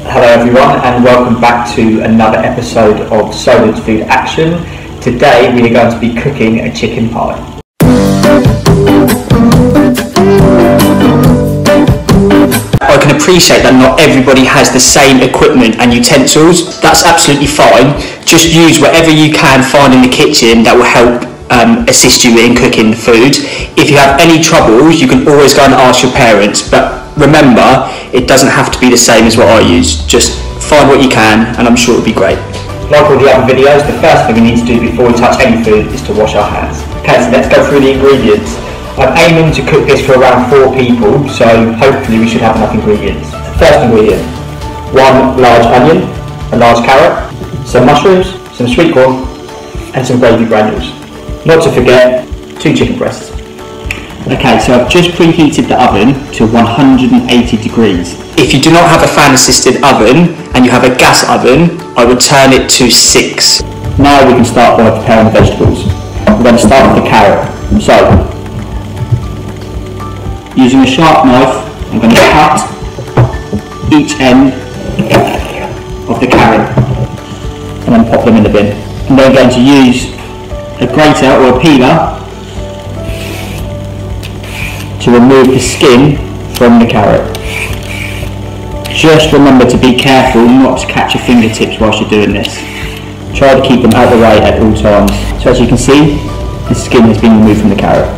Hello everyone and welcome back to another episode of Solent FOOD Action. Today we are going to be cooking a chicken pie. I can appreciate that not everybody has the same equipment and utensils. That's absolutely fine. Just use whatever you can find in the kitchen that will help assist you in cooking the food. If you have any troubles, you can always go and ask your parents, but remember, it doesn't have to be the same as what I use. Just find what you can and I'm sure it'll be great. Like all the other videos, the first thing we need to do before we touch any food is to wash our hands. Okay, so let's go through the ingredients. I'm aiming to cook this for around 4 people, so hopefully we should have enough ingredients. First ingredient, 1 large onion, a large carrot, some mushrooms, some sweet corn and some gravy granules. Not to forget, 2 chicken breasts. Okay, so I've just preheated the oven to 180 degrees. If you do not have a fan assisted oven and you have a gas oven, I would turn it to 6. Now we can start by preparing the vegetables. We're going to start with the carrot. So, using a sharp knife, I'm going to cut each end of the carrot and then pop them in the bin. I'm then going to use a grater or a peeler to remove the skin from the carrot. Just remember to be careful not to catch your fingertips whilst you're doing this. Try to keep them out of the way at all times. So as you can see, the skin has been removed from the carrot.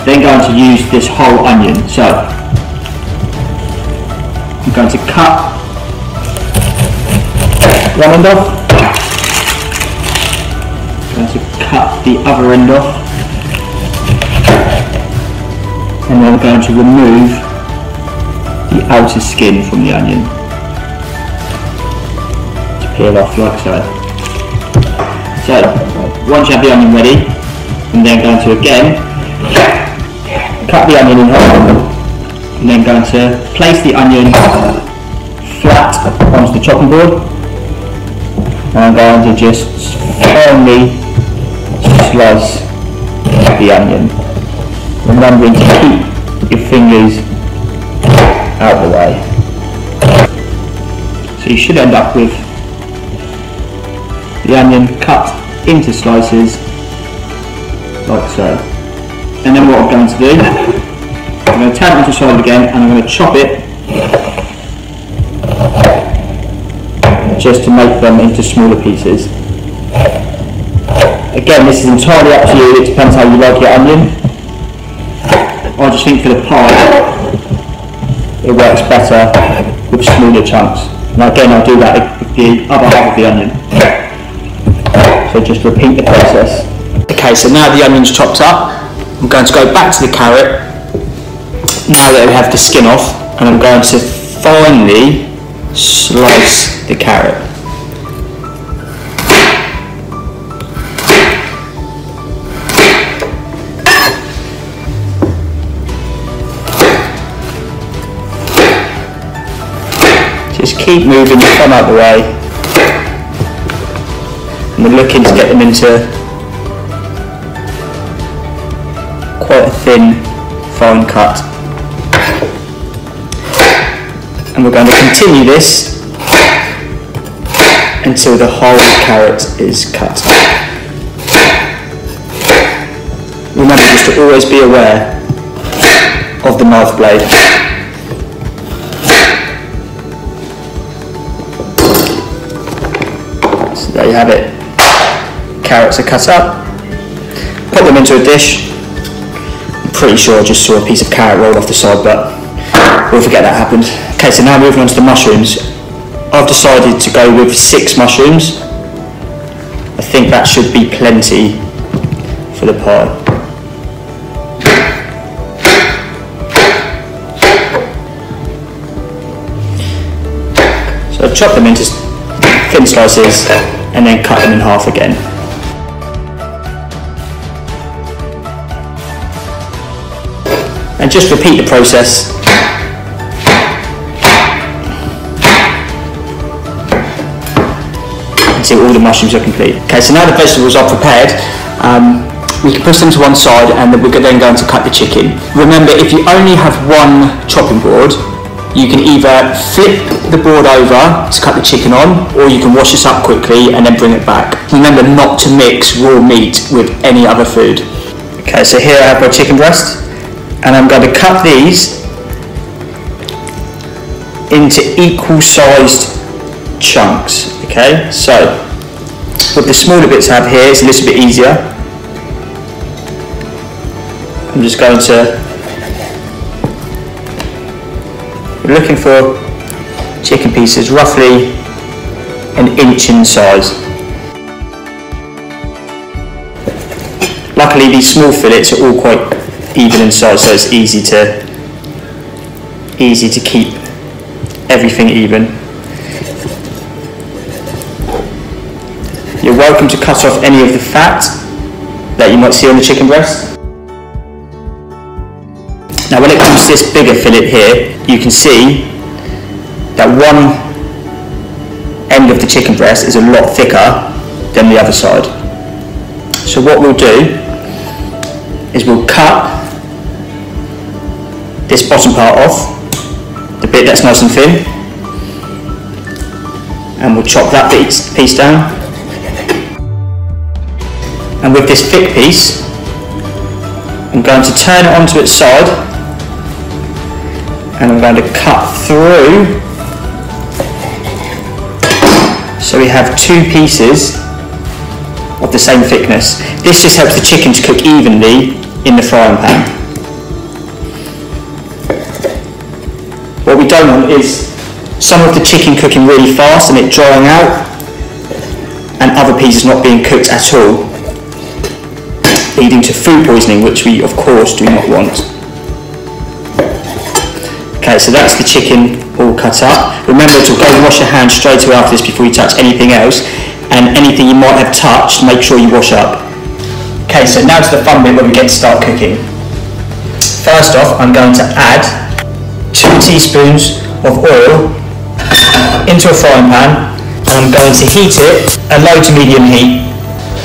Then going to use this whole onion. So I'm going to cut one end off. I'm going to cut the other end off. And then we're going to remove the outer skin from the onion to peel off like so. So once you have the onion ready, I'm then going to again cut the onion in half and then going to place the onion flat onto the chopping board and I'm going to just firmly slice the onion, remembering to keep your fingers out of the way. So you should end up with the onion cut into slices like so. And then what I'm going to do, I'm going to turn it onto the side again and I'm going to chop it just to make them into smaller pieces. Again, this is entirely up to you, it depends how you like your onion. I just think for the pie, it works better with smaller chunks. Now again, I'll do that with the other half of the onion. So just repeat the process. Okay, so now the onion's chopped up, I'm going to go back to the carrot, now that we have the skin off, and I'm going to finely slice the carrot. Just keep moving your thumb out of the way, and we're looking to get them into quite a thin, fine cut. And we're going to continue this until the whole carrot is cut. Remember just to always be aware of the knife blade. So there you have it. Carrots are cut up. Put them into a dish. I'm pretty sure I just saw a piece of carrot rolled off the side, but we'll forget that happened. Okay, so now moving on to the mushrooms. I've decided to go with 6 mushrooms. I think that should be plenty for the pie. So I've chopped them into thin slices and then cut them in half again. And just repeat the process until all the mushrooms are complete. Okay, so now the vegetables are prepared, we can push them to one side and we're then going to cut the chicken. Remember, if you only have one chopping board, you can either flip the board over to cut the chicken on, or you can wash this up quickly and then bring it back. Remember not to mix raw meat with any other food. Okay, so here I have my chicken breast, and I'm going to cut these into equal sized chunks. Okay, so with the smaller bits I have here, it's a little bit easier. I'm just going to, we're looking for chicken pieces roughly an inch in size. Luckily these small fillets are all quite even in size, so it's easy to keep everything even. You're welcome to cut off any of the fat that you might see on the chicken breast. Now when it comes to this bigger fillet here, you can see that one end of the chicken breast is a lot thicker than the other side. So what we'll do is we'll cut this bottom part off, the bit that's nice and thin, and we'll chop that piece down. And with this thick piece, I'm going to turn it onto its side, and I'm going to cut through, so we have two pieces of the same thickness. This just helps the chicken to cook evenly in the frying pan. What we don't want is some of the chicken cooking really fast and it drying out, and other pieces not being cooked at all, leading to food poisoning, which we of course do not want. Okay, so that's the chicken all cut up. Remember to go and wash your hands straight away after this before you touch anything else, and anything you might have touched, make sure you wash up. Okay, so now to the fun bit when we get to start cooking. First off, I'm going to add 2 teaspoons of oil into a frying pan, and I'm going to heat it at low to medium heat.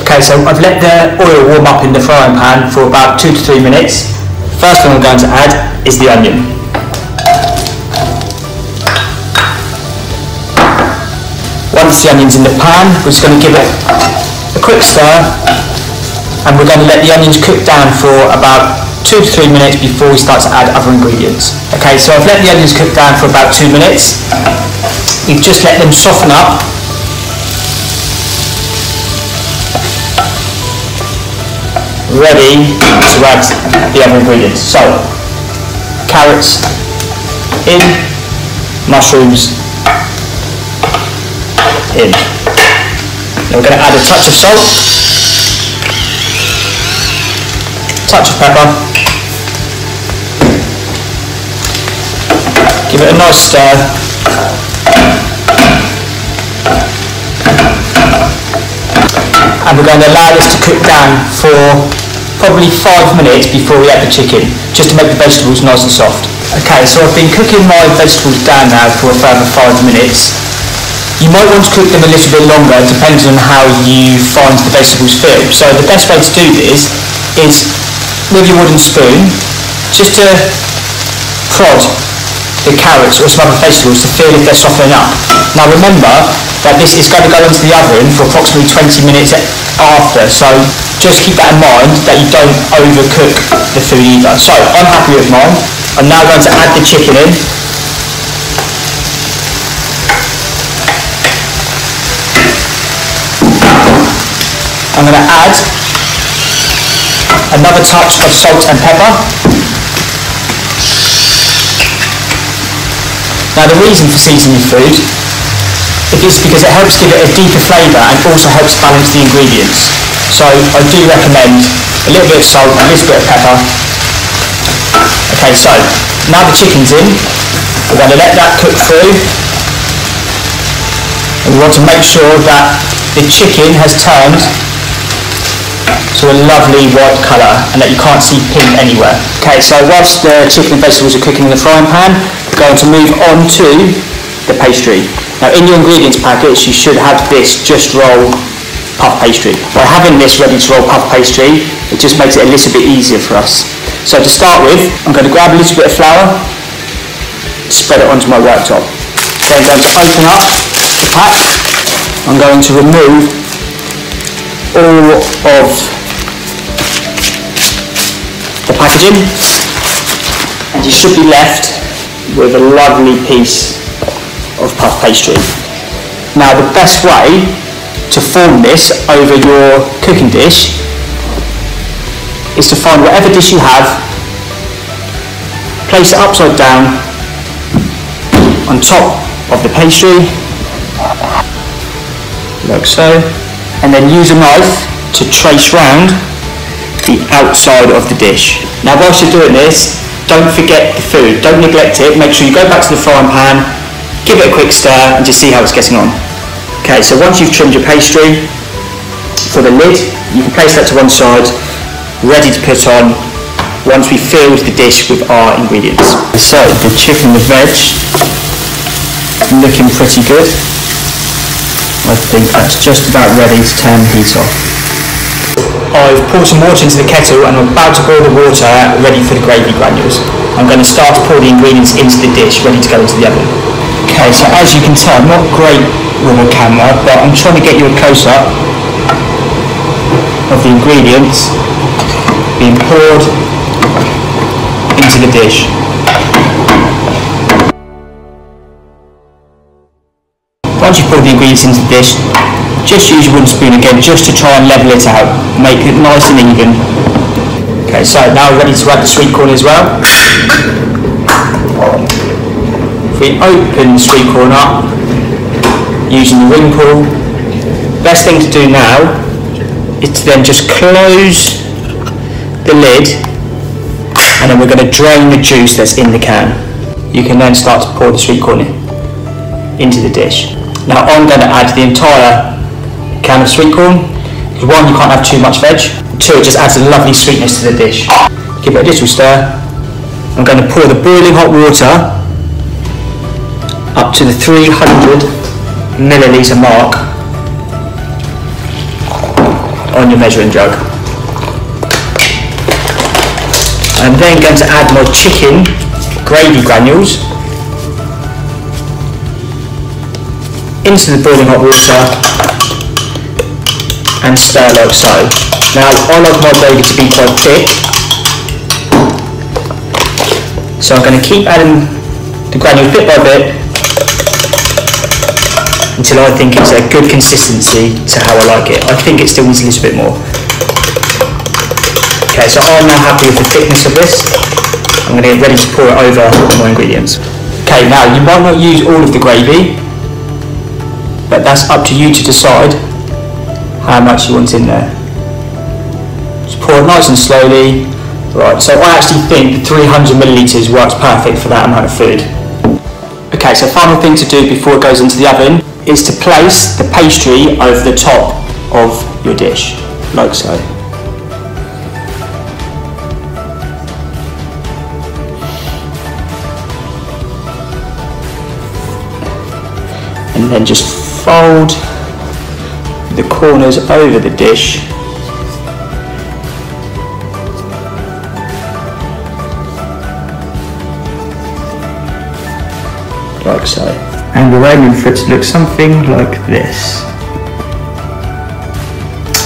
Okay, so I've let the oil warm up in the frying pan for about 2 to 3 minutes. First thing I'm going to add is the onion. Once the onion's in the pan, we're just going to give it a quick stir, and we're going to let the onions cook down for about 2 to 3 minutes before we start to add other ingredients. Okay, so I've let the onions cook down for about 2 minutes. We've just let them soften up. Ready to add the other ingredients. So, carrots in, mushrooms in. Now we're going to add a touch of salt, touch of pepper, give it a nice stir, and we're going to allow this to cook down for probably 5 minutes before we add the chicken, just to make the vegetables nice and soft. Okay, so I've been cooking my vegetables down now for a further 5 minutes. You might want to cook them a little bit longer, depending on how you find the vegetables feel. So the best way to do this is with your wooden spoon, just to prod the carrots or some other vegetables to feel if they're softening up. Now remember that this is going to go into the oven for approximately 20 minutes after, so just keep that in mind that you don't overcook the food either. So I'm happy with mine. I'm now going to add the chicken in. I'm going to add another touch of salt and pepper. Now the reason for seasoning food is because it helps give it a deeper flavour and also helps balance the ingredients. So I do recommend a little bit of salt, a little bit of pepper. Okay, so now the chicken's in, we're going to let that cook through. And we want to make sure that the chicken has turned to a lovely white colour and that you can't see pink anywhere. Okay, so whilst the chicken and vegetables are cooking in the frying pan, we're going to move on to the pastry. Now in your ingredients packets you should have this just roll puff pastry. By having this ready to roll puff pastry, it just makes it a little bit easier for us. So to start with, I'm going to grab a little bit of flour, spread it onto my worktop. Then I'm going to open up the pack. I'm going to remove all of the packaging, and you should be left with a lovely piece of puff pastry. Now the best way to form this over your cooking dish is to find whatever dish you have, place it upside down on top of the pastry, like so, and then use a knife to trace round the outside of the dish. Now whilst you're doing this, don't forget the food, don't neglect it. Make sure you go back to the frying pan, give it a quick stir and just see how it's getting on. Okay, so once you've trimmed your pastry, for the lid, you can place that to one side, ready to put on once we've filled the dish with our ingredients. So the chicken, the veg, looking pretty good. I think that's just about ready to turn the heat off. I've poured some water into the kettle and I'm about to boil the water ready for the gravy granules. I'm going to start to pour the ingredients into the dish ready to go into the oven. Okay, so as you can tell, I'm not great with a camera, but I'm trying to get you a close-up of the ingredients being poured into the dish. Once you've poured the ingredients into the dish, just use your wooden spoon again just to try and level it out, make it nice and even. Okay, so now we're ready to add the sweet corn as well. If we open the sweet corn up using the ring pull, best thing to do now is to then just close the lid, and then we're going to drain the juice that's in the can. You can then start to pour the sweet corn into the dish. Now I'm going to add the entire can of sweet corn, because one, you can't have too much veg, two, it just adds a lovely sweetness to the dish. Give it a little stir. I'm going to pour the boiling hot water up to the 300 milliliter mark on your measuring jug. I'm then going to add my chicken gravy granules into the boiling hot water and stir like so. Now I like my gravy to be quite thick, so I'm going to keep adding the granules bit by bit until I think it's a good consistency to how I like it. I think it still needs a little bit more. Okay, so I'm now happy with the thickness of this. I'm going to get ready to pour it over my ingredients. Okay, now you might not use all of the gravy, but that's up to you to decide how much you want in there. Just pour it nice and slowly. Right, so I actually think the 300 millilitres works perfect for that amount of food. Okay, so final thing to do before it goes into the oven is to place the pastry over the top of your dish, like so. And then just fold the corners over the dish like so. And we're aiming for it to look something like this.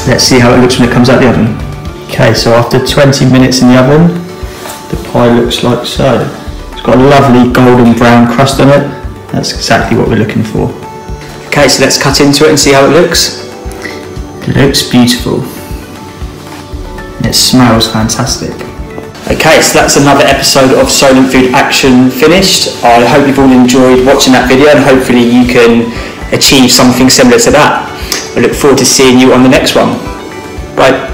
Let's see how it looks when it comes out the oven. Okay, so after 20 minutes in the oven, the pie looks like so. It's got a lovely golden brown crust on it. That's exactly what we're looking for. Okay, so let's cut into it and see how it looks. It looks beautiful. And it smells fantastic. Okay, so that's another episode of Solent Food Action finished. I hope you've all enjoyed watching that video and hopefully you can achieve something similar to that. I look forward to seeing you on the next one. Bye.